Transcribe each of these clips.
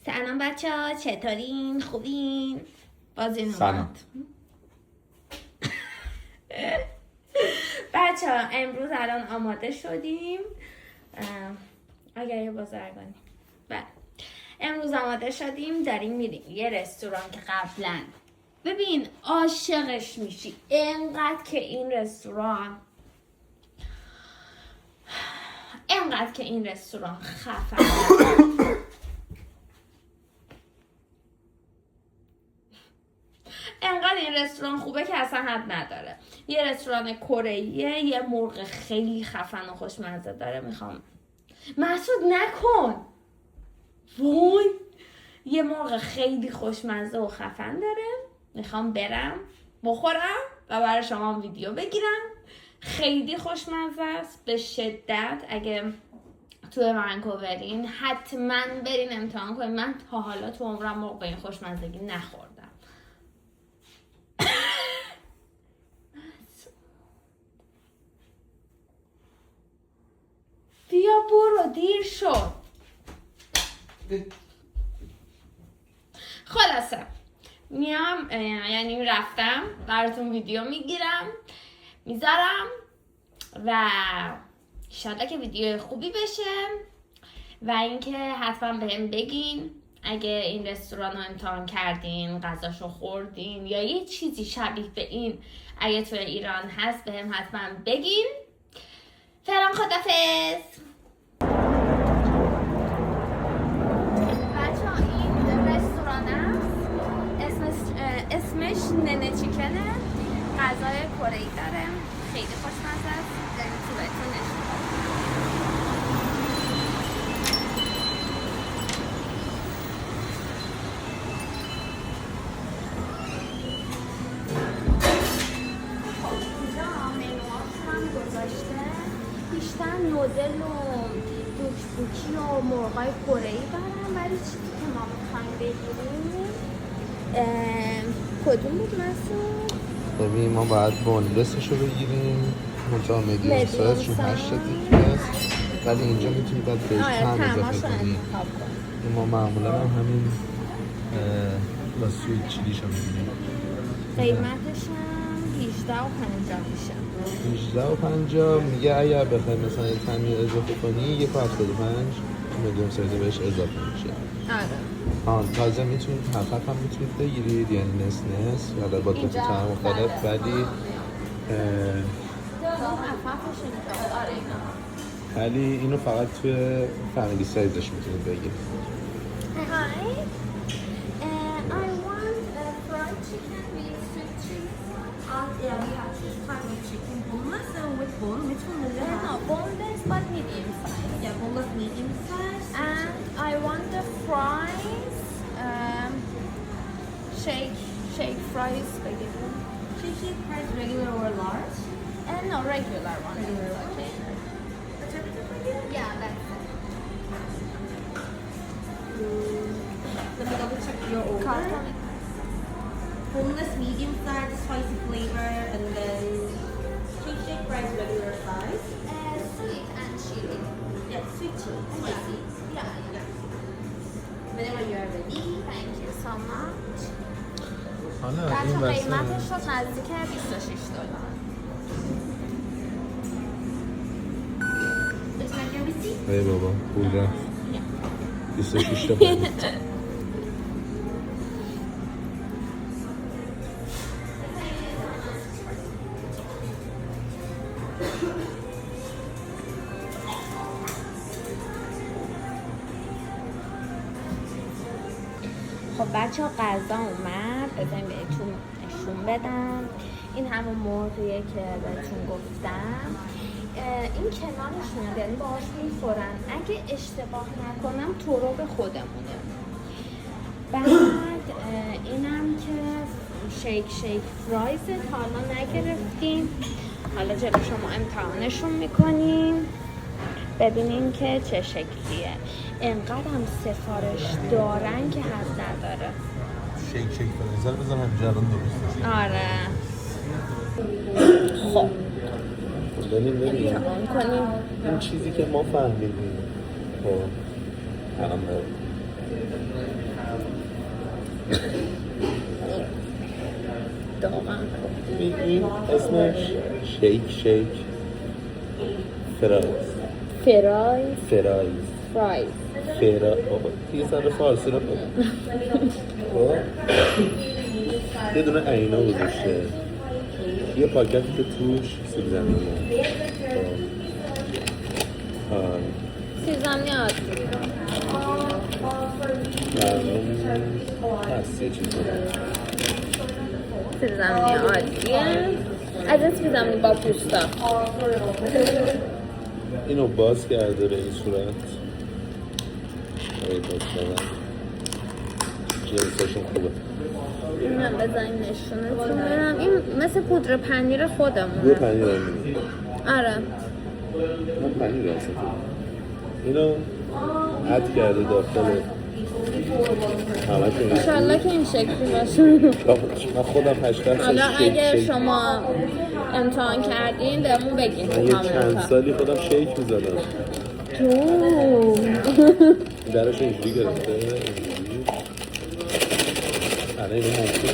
سلام بچه ها، چطورین؟ خوبین؟ بازی سلام. بچه ها امروز الان آماده شدیم. اگر یه بازرگانی بله امروز آماده شدیم داریم میریم یه رستوران که قبلا ببین عاشقش میشی انقدر که این رستوران خفنه. انقدر این رستوران خوبه که اصلا حد نداره. یه رستوران کره‌ایه، یه مرغ خیلی خفن و خوشمزه داره. میخوام مسعود نکن وای، یه مرغ خیلی خوشمزه و خفن داره. میخوام برم بخورم و برای شما ویدیو بگیرم. خیلی خوشمزه است به شدت. اگه توی ونکوورین حتما برین امتحان کنین. من تا حالا تو عمرم مرغ به این خوشمزگی نخوردم. بیا برو، دیر شد. خلاصه میام، یعنی رفتم براتون ویدیو میگیرم میذارم و انشالله که ویدیو خوبی بشه و اینکه حتما بهم بگین اگه این رستوران رو امتحان کردین، غذاشو خوردین یا یه چیزی شبیه به این اگه تو ایران هست بهم حتما بگین. فعلا خدافظ. بچه‌ها این رستوران است، اسمش ننه چیکنه. غذای کره‌ای داره، خیلی خوشمزه است. داریم تو بهتون نشون بیشتر نودل و دوچبوکی و مرغای کره‌ای دارن، ولی چیزی که ما می‌خوایم بگیریم کدوم بود مسعود؟ ببین ما باید بونلسش رو بگیریم، منطقه میدیوم سایز چون 8 دیگه است، ولی اینجا میتونی باید بهش هم اضافه کنی. ما معمولا هم همین با سویت چیلیش رو میگیریم. قیمتش هم 18.50 میشه. 18.50 میگه اگر بخوای مثلا یه تامین اضافه کنی 1.75 میدیوم سایز بهش اضافه میشه. آره. تازه میتونید هفت هم میتونید بگیرید، یعنی نس حالا با دو تا مختلف، ولی اینو فقط توی فامیلی سایزش میتونید بگیرید. Hi. I want a fried chicken with sweet chili. Yeah, we have two types of chicken, boneless and with bone. Which one will you have? No, boneless but medium size. Yeah, boneless medium size. And I want the fries, shake fries, بگیریم. Shake fries, regular or large? No, regular one. Regular, Okay. What's everything for you? Yeah, that's it. Let me double check your order. Carton. Boneless medium size, spicy flavor, and then shake fries, regular size. Sweet and chili. Yeah, sweet chili, spicy. Yeah. Whenever you are ready. Thank you so much. حالا بچه این قیمتش شد نزدیک 26 دلار. Looks like your receipt. ای بابا پول رفت 26 تا خب بچه ها غذا اومد، بذاریم بهتون نشون بدم. این همون مرغیه که بهتون گفتم. این کنارشونه، یعنی باهاش میخورن. اگه اشتباه نکنم تورو خودمونه. بعد اینم که شیک فرایز تا حالا نگرفتیم. حالا جلو شما امتحانشون میکنیم ببینیم که چه شکلیه. انقدر هم سفارش دارن که حد نداره. شیک بنظر بزن همینجا الان درست. آره خب ببینیم امتحان کنیم. این چیزی که ما فهمیدیم خب الان داغم این اسمش شیک فرایز فرایز بابا یه ذره فارسی رو بگم. یه دونه عینا گذاشته، یه پاکتی که توش سیب زمینیه. سیب زمینی عادی هست یه چیزی سیب زمینی عادیه، از این سیب زمینی با پوستا. اینو باز کرده به این صورت، باز کردن جنساشون خوبه. اینم بزنیم نشونتون برم. این مثل پودر پنیر خودمونه. یه پنیر هم میدونی آره من پنیر هستم. اینو عد کرده داخل همه که انشالله که این شکلی باشه. من خودم 18 سال حالا شیک اگه شما امتحان کردین بهمون بگین. من یه چند سالی خودم شیک میزدم. درش اینجوری گرفته اینجوری. الان اینو ممکن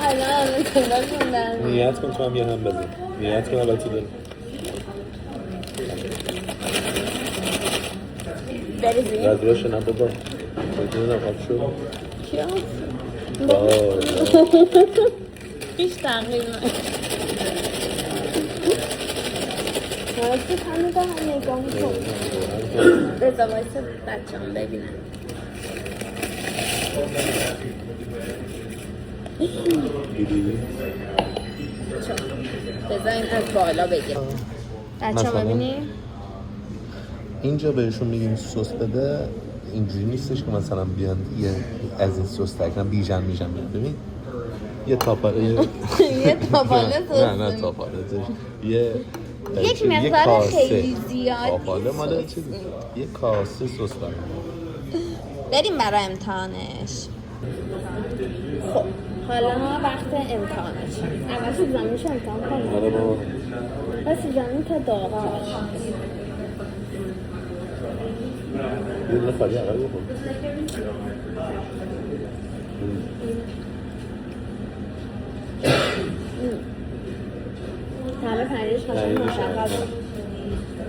الان صدا خوندن. نیت کن تو هم یه هم بزن. نیت کن اول تو دل بریزی؟ رضیاش نه بابا بدونم آب شد کیا؟ هیچ تغییر نکنه. تو همه با هم نگاه میکن. رضا وایسا بچه هم ببینن. دیدی؟ بذار این از بالا بگیر. بچه هم ببینی؟ اینجا بهشون میگیم سس بده، اینجوری نیستش که مثلا بیان یه از این سس تکنم بیژن ببین یه تاپاله یه تاپاله سس نه تاپاله یک مقدار خیلی زیاد تاپاله مال چیزی یه کاسه سس دارم. بریم برای امتحانش. خب حالا وقت امتحانش. اول سیب زمینیشو امتحان کنیم. آره بابا و سیب زمینی تا داغش. یه دونه خالی عقل بخور. همه پنیرش قشنگ مشخص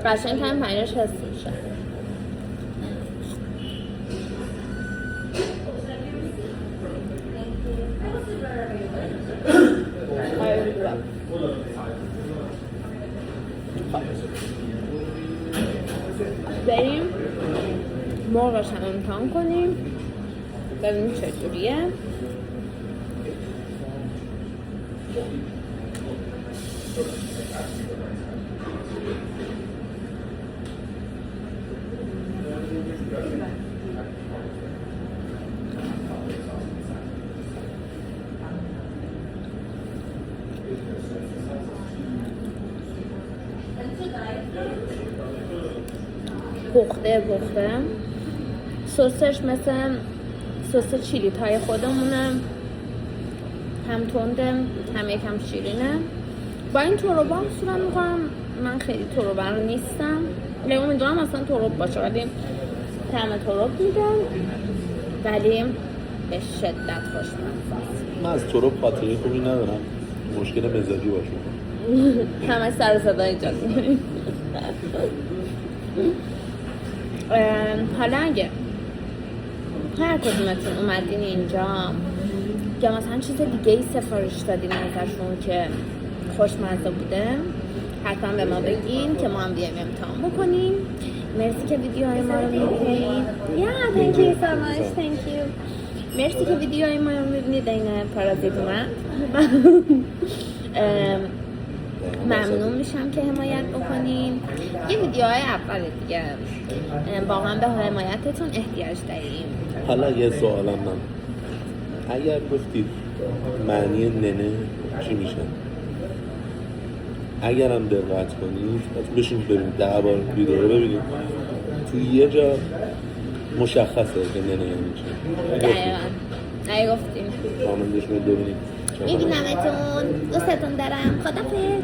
قشنگ هم پنیرش حس میشه. بریم مرغش هم امتحان کنیم ببینیم چطوریه. پخته سسش مثل سس چیلیت های خودمونه، هم تنده هم یکم شیرینه. با این تروبا هم صورت میکنم. من خیلی تروبا رو نیستم، لیمون میدونم اصلا تروب باشه ولی طعم تروب میدم، ولی به شدت خوشمزه است. من از تروب خاطره خوبی ندارم، مشکل مزاجی باشه. همه سر صدا ایجاد می‌کنیم. حالا اگه هر کدومتون اومدین اینجا یا مثلا چیز دیگه ای سفارش دادین ازشون که خوشمزه بوده، حتما به ما بگین که ما هم بیایم امتحان بکنیم. مرسی که ویدیوهای ما رو میبینید. thank you so much. thank you. مرسی که ویدیوهای ما رو میبینید. این پارازیت اومد. ممنون میشم که حمایت بکنین. یه ویدیوهای اول دیگه واقعا به حمایتتون احتیاج داریم. حالا یه سوالم من، اگر گفتید معنی ننه چی میشه؟ اگرم دقت کنید بشین ببینید 10 بار ویدیو رو ببینید توی یه جا مشخصه که ننه یعنی چی. دقیقا گفتیم کامنتش رو ببینید. میبینمتون. دوستتون دارم. خدافظ.